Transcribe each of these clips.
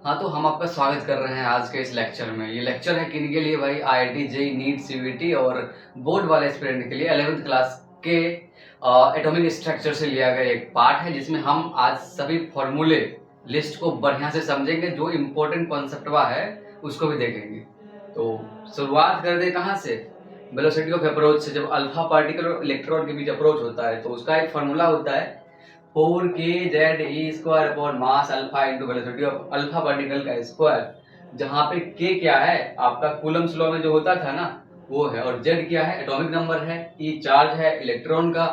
हाँ, तो हम आपका स्वागत कर रहे हैं आज के इस लेक्चर में। ये लेक्चर है किनके लिए भाई? आईआईटी, जेईई, नीट, सीयूईटी और बोर्ड वाले स्टूडेंट के लिए 11th क्लास के एटॉमिक स्ट्रक्चर से लिया गया एक पार्ट है, जिसमें हम आज सभी फॉर्मूले लिस्ट को बढ़िया से समझेंगे। जो इम्पोर्टेंट कॉन्सेप्टवा है उसको भी देखेंगे। तो शुरुआत कर दे कहाँ से? वेलोसिटी ऑफ अप्रोच से। जब अल्फा पार्टिकल और इलेक्ट्रॉन के बीच अप्रोच होता है तो उसका एक फॉर्मूला होता है 4k(z)e² upon mass alpha into velocity of alpha particle का स्क्वायर, जहाँ पे k क्या है आपका कूलम्स लॉ में जो होता था ना वो है, और z क्या है एटॉमिक नंबर है, e चार्ज है इलेक्ट्रॉन का,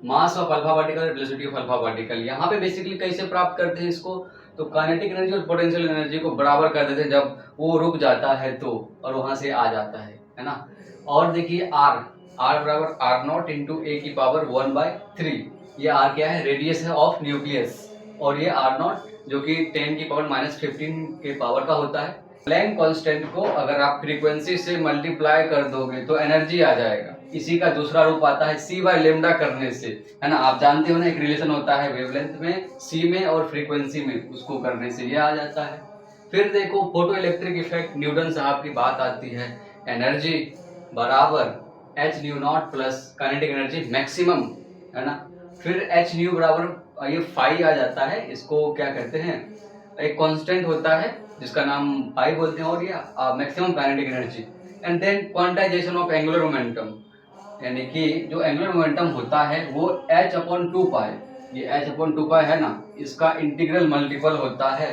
mass of alpha particle, velocity of alpha particle. यहाँ पे बेसिकली कैसे प्राप्त करते हैं इसको? तो काइनेटिक एनर्जी और पोटेंशियल एनर्जी को बराबर कर देते हैं जब वो रुक जाता है तो, और वहां से आ जाता है ना। और देखिए r बराबर r0 इंटू ए की पावर 1/3। ये r क्या है? रेडियस है ऑफ न्यूक्लियस। और ये r0 जो कि 10 की पावर -15 के पावर का होता है। प्लैंक कांस्टेंट को अगर आप फ्रीक्वेंसी से मल्टीप्लाई कर दोगे तो एनर्जी आ जाएगा। इसी का दूसरा रूप आता है c/λ करने से, है ना। आप जानते हो ना एक रिलेशन होता है वेवलेंथ में, c में और फ्रीक्वेंसी में, उसको करने से ये आ जाता है। फिर देखो फोटो इलेक्ट्रिक इफेक्ट, न्यूटन साहब की बात आती है, एनर्जी बराबर h/0 plus kinetic energy maximum, है ना। फिर h बराबर ये फाई आ जाता है। इसको क्या कहते हैं? एक कांस्टेंट होता है जिसका नाम फाई बोलते हैं, और ये maximum kinetic energy. And then quantization of angular momentum, यानी कि जो एंगुलर मोमेंटम होता है वो h/2π, ये h/2π है ना, इसका इंटीग्रल मल्टीपल होता है।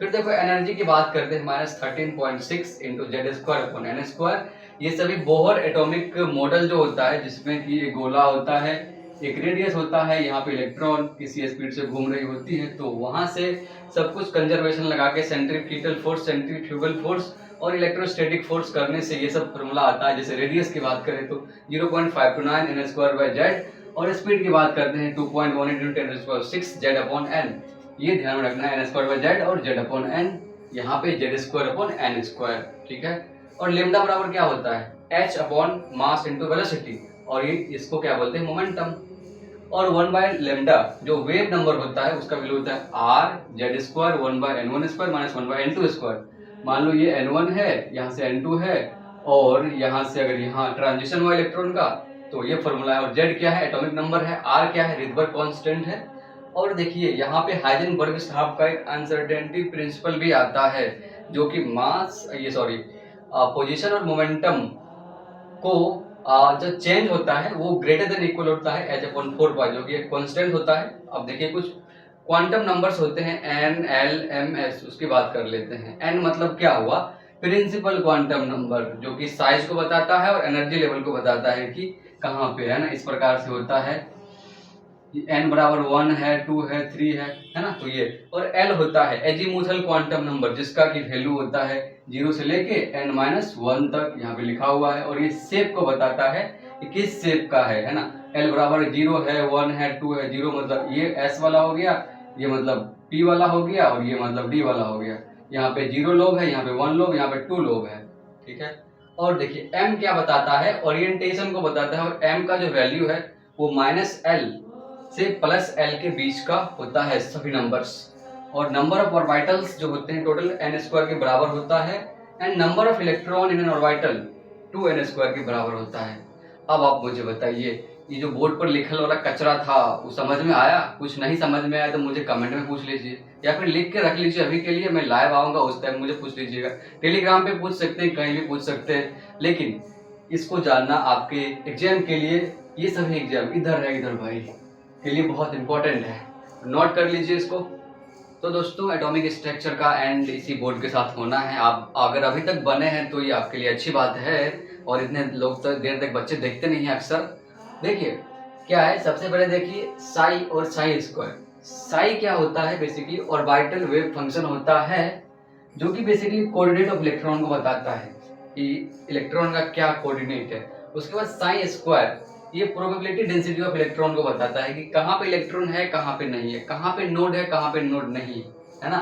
फिर देखो एनर्जी की बात करते हैं, -13.6 इंटू z²/n²। ये सभी बोहर एटॉमिक मॉडल जो होता है, जिसमें कि एक गोला होता है, एक रेडियस होता है, यहाँ पे इलेक्ट्रॉन किसी स्पीड से घूम रही होती है, तो वहां से सब कुछ कंजर्वेशन लगा के सेंट्रीफ्यूगल फोर्स, सेंट्रीफ्यूगल फोर्स और इलेक्ट्रोस्टैटिक फोर्स करने से ये सब फॉर्मूला आता है। जैसे रेडियस की बात करें तो 0.529 n²/z, और स्पीड की बात करते हैं 2.18 × 10⁶ z/n। ये ध्यान में रखना है, n²/z और z/n, यहाँ पे z²/n², ठीक है। और लेमडा बराबर क्या होता है? h upon mass into velocity, और ये इसको क्या बोलते हैं? मोमेंटम। और 1/λ जो वेव नंबर होता है उसका वैल्यू होता है r(z²) 1/n1² - 1/n2²। मान लो ये n1 है, यहाँ से n2 है, और यहाँ से अगर यहाँ ट्रांजिशन हुआ इलेक्ट्रॉन का तो ये फॉर्मूला है। और z क्या है? एटॉमिक नंबर है। r क्या है? रिडबर्ग कांस्टेंट है। और देखिए यहाँ पे हाइजेनबर्ग साहब का एक अनसर्टेनिटी प्रिंसिपल भी आता है, जो कि पोजीशन और मोमेंटम को जो चेंज होता है वो ग्रेटर देन इक्वल होता है h/4π, जो कि एक कांस्टेंट होता है। अब देखिए कुछ क्वांटम नंबर्स होते हैं n, l, m, s, उसकी बात कर लेते हैं। n मतलब क्या हुआ? प्रिंसिपल क्वांटम नंबर, जो कि साइज को बताता है और एनर्जी लेवल को बताता है कि कहाँ पे है ना। इस प्रकार से होता है, n बराबर 1 है, 2 है, 3 है ना। तो ये, और l होता है एजीमुथल क्वांटम नंबर, जिसका की वैल्यू होता है 0 से लेके n-1 तक, यहाँ पे लिखा हुआ है। और ये शेप को बताता है कि किस शेप का है ना। l बराबर 0 है, 1 है, 2 है। 0 मतलब ये s वाला हो गया, ये मतलब p वाला हो गया, और ये मतलब d वाला हो गया। यहाँ पे 0 लोब है, यहाँ पे 1 लोब, यहाँ पे 2 लोब है, ठीक है। और देखिए m क्या बताता है? ओरिएंटेशन को बताता है। और m का जो वैल्यू है वो -l से +l के बीच का होता है सभी नंबर्स। और नंबर ऑफ ऑर्बिटल्स जो होते हैं टोटल n² के बराबर होता है। And number of electron in an orbital 2n² के बराबर होता है। अब आप मुझे बताइए, ये जो बोर्ड पर लिखल वाला कचरा था वो समझ में आया? कुछ नहीं समझ में आया तो मुझे कमेंट में पूछ लीजिए, या फिर लिख के रख लीजिए अभी के लिए। मैं लाइव आऊंगा उस टाइम मुझे पूछ लीजिएगा। टेलीग्राम पे पूछ सकते हैं, कहीं भी पूछ सकते हैं, लेकिन इसको जानना आपके एग्जाम के लिए, ये सभी एग्जाम इधर है, इधर भाई के लिए बहुत इंपॉर्टेंट है। नोट कर लीजिए इसको। तो दोस्तों एटॉमिक स्ट्रक्चर का एंड इसी बोर्ड के साथ होना है। आप अगर अभी तक बने हैं तो ये आपके लिए अच्छी बात है, और इतने लोग तक देर तक बच्चे देखते नहीं हैं अक्सर। देखिए क्या है, सबसे पहले देखिए साई और साई स्क्वायर। साई क्या होता है? बेसिकली ऑर्बिटल वेव फंक्शन होता है, जो कि बेसिकली कोऑर्डिनेट ऑफ इलेक्ट्रॉन को बताता है कि इलेक्ट्रॉन का क्या कोऑर्डिनेट है। उसके बाद साई स्क्वायर, ये प्रोबेबिलिटी डेंसिटी ऑफ इलेक्ट्रॉन को बताता है कि कहाँ पे इलेक्ट्रॉन है, कहाँ पे नहीं है, कहाँ पे नोड है, कहाँ पे नोड नहीं है ना।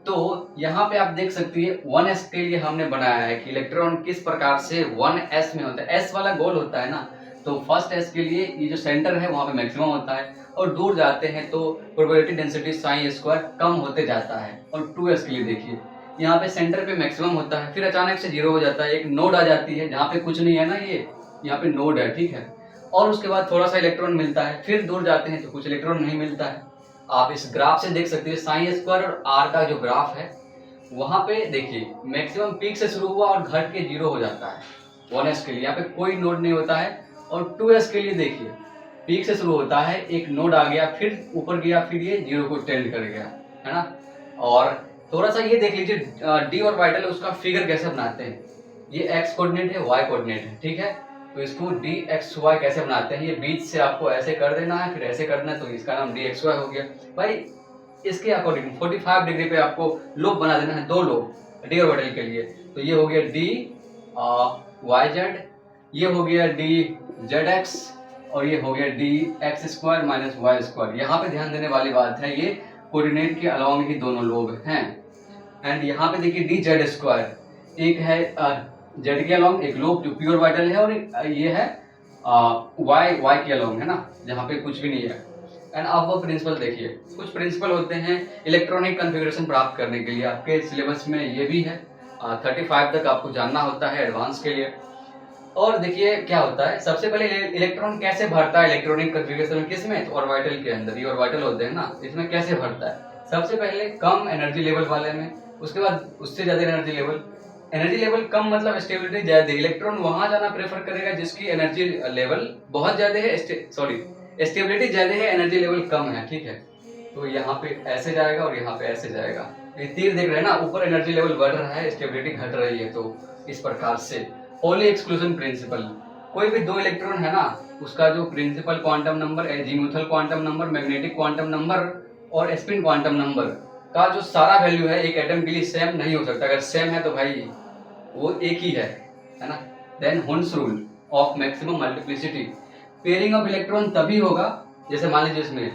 तो यहाँ पे आप देख सकते हैं 1s के लिए हमने बनाया है कि इलेक्ट्रॉन किस प्रकार से 1s में होता है। s वाला गोल होता है ना, तो फर्स्ट एस के लिए ये जो सेंटर है वहाँ पे मैक्सिमम होता है, और दूर जाते हैं तो प्रोबेबिलिटी डेंसिटी साइन स्क्वायर कम होते जाता है। और 2s के लिए देखिए यहाँ पे सेंटर पे मैक्सिमम होता है, फिर अचानक से 0 हो जाता है, एक नोड आ जाती है जहाँ पे कुछ नहीं है ना, ये यहाँ पे नोड है, ठीक है, और उसके बाद थोड़ा सा इलेक्ट्रॉन मिलता है, फिर दूर जाते हैं तो कुछ इलेक्ट्रॉन नहीं मिलता है। आप इस ग्राफ से देख सकते हैं साइन स्क्वायर और आर का जो ग्राफ है वहां पे देखिए मैक्सिमम पीक से शुरू हुआ और घट के 0 हो जाता है 1s के लिए, यहाँ पे कोई नोड नहीं होता है। और 2s के लिए देखिए पीक से शुरू होता है, एक नोड आ गया, फिर ऊपर गया, फिर ये 0 को टेंड कर गया, है ना। और थोड़ा सा ये देख लीजिए डी ऑर्बिटल उसका फिगर कैसे बनाते हैं, ये x कोऑर्डिनेट है, y कोऑर्डिनेट है, ठीक है, तो इसको dxy कैसे बनाते हैं, ये बीच से आपको ऐसे कर देना है, फिर ऐसे करना है, तो इसका नाम dxy हो गया भाई। इसके अकॉर्डिंग 45 डिग्री पे आपको लोब बना देना है, 2 लोब डी ऑर्बिटल के लिए, तो ये हो गया डी वाई जेड, ये हो गया डी जेड एक्स, और ये हो गया d x square minus y square. यहाँ पे ध्यान देने वाली बात है ये कोऑर्डिनेट के अलावा ही दोनों लोब हैं। एंड यहाँ पे देखिए डी जेड स्क्वायर, एक है जेड के अलावा एक लोब जो प्योर वाइटल है, और ये है वाई के अलावा, है ना, जहाँ पे कुछ भी नहीं है। एंड आप वो प्रिंसिपल देखिए, कुछ प्रिंसिपल होते हैं इलेक्ट्रॉनिक कॉन्फ़िगरेशन प्राप्त करने के लिए, आपके सिलेबस में ये भी है, 35 तक आपको जानना होता है एडवांस के लिए। और देखिए क्या होता है, सबसे पहले इलेक्ट्रॉन कैसे भरता है इलेक्ट्रॉनिक कॉन्फ़िगरेशन किसमें, तो ऑर्बिटल के अंदर, ये ऑर्बिटल होते हैं ना, इसमें कैसे भरता है, सबसे पहले कम एनर्जी लेवल वाले में, उसके बाद उससे ज्यादा एनर्जी लेवल कम मतलब स्टेबिलिटी ज्यादा, इलेक्ट्रॉन वहां जाना प्रेफर करेगा जिसकी एनर्जी लेवल बहुत ज्यादा है, स्टेबिलिटी ज्यादा है, एनर्जी लेवल कम है, ठीक है, तो यहाँ पे ऐसे जाएगा और यहाँ पे ऐसे जाएगा। ये तीर देख रहे हैं ना, ऊपर एनर्जी लेवल बढ़ रहा है, स्टेबिलिटी घट रही है, तो इस प्रकार से पॉली एक्सक्लूजन प्रिंसिपल, कोई भी 2 इलेक्ट्रॉन है ना, उसका जो principal quantum number, azimuthal quantum number, magnetic quantum number और स्पिन क्वांटम नंबर का जो सारा वैल्यू है एक एटम के लिए सेम नहीं हो सकता, अगर सेम है तो भाई वो एक ही है ना। Then Hund's rule of maximum multiplicity, pairing of electron तभी होगा, जैसे मान लीजिए इसमें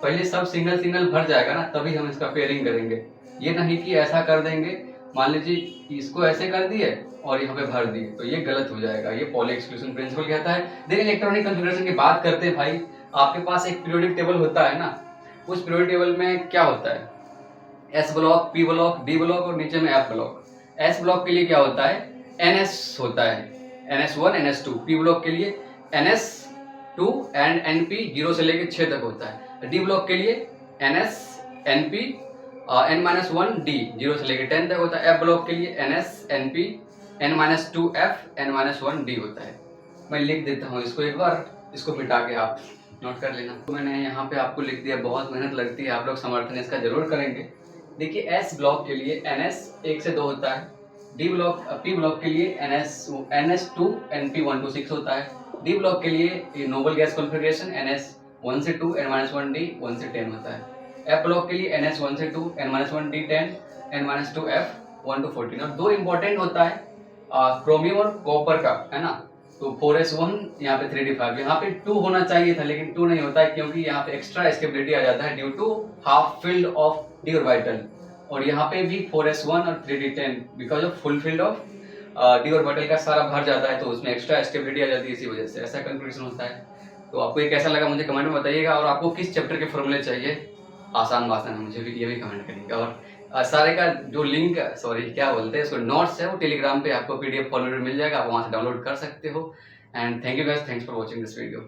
पहले सब सिंगल भर जाएगा ना, तभी हम इसका पेयरिंग करेंगे, ये नहीं कि ऐसा कर देंगे, मान लीजिए इसको ऐसे कर दिए और यहाँ पे भर दिए, तो ये गलत हो जाएगा, ये पॉली एक्सक्लूजन प्रिंसिपल कहता है। देन इलेक्ट्रॉनिक कॉन्फ़िगरेशन की बात करते हैं भाई, आपके पास एक पीरियोडिक टेबल होता है ना, उस पीरियोडिक टेबल में क्या होता है, S block, P block, D block और नीचे में एफ ब्लॉक। एस ब्लॉक के लिए क्या होता है, NS होता है, NS1 NS2, पी ब्लॉक के लिए NS2 एंड NP 0 से लेकर 6 तक होता है। डी ब्लॉक के लिए NS NP N-1 D 0 से लेकर 10 तक होता है। एफ ब्लॉक के लिए NS NP N-2 F N-1 D होता है। मैं लिख देता हूँ इसको एक बार, इसको मिटा के आप नोट कर लेना। तो मैंने यहाँ पे आपको लिख दिया, बहुत मेहनत लगती है, आप लोग समर्थन इसका जरूर करेंगे। देखिए एस ब्लॉक के लिए NS 1 से 2 होता है, डी ब्लॉक पी ब्लॉक के लिए NS2 NP 1 to 6 होता है, डी ब्लॉक के लिए नोबल गैस कॉन्फ़िगरेशन NS 1 से 2 N-1 D 1 से 10 होता है। एफ ब्लॉक के लिए NS 1 से 2 N-1 D 10 N-2 F 1 to 14। और 2 इंपॉर्टेंट होता है क्रोमियम और कॉपर का, है ना, तो 4s1 यहाँ पे 3d5, यहाँ पे 2 होना चाहिए था लेकिन 2 नहीं होता है क्योंकि यहाँ पे एक्स्ट्रा स्टेबिलिटी आ जाता है due to half field of D orbital, और यहाँ पे भी 4s1 और 3d10 because of full field of D orbital का सारा भर जाता है, तो उसमें एक्स्ट्रा स्टेबिलिटी आ जाती है, इसी वजह से ऐसा कंक्लूजन होता है। तो आपको ये कैसा लगा मुझे कमेंट में बताइएगा, और आपको किस चैप्टर के फॉर्मूले चाहिए, आसान भाषा में मुझे भी ये भी कमेंट करिएगा। और सारे का जो लिंक, सॉरी क्या बोलते हैं इसको, नोट्स है, वो टेलीग्राम पे आपको PDF फॉर्मेट में मिल जाएगा, आप वहाँ से डाउनलोड कर सकते हो। And thank you guys, thanks for watching this video.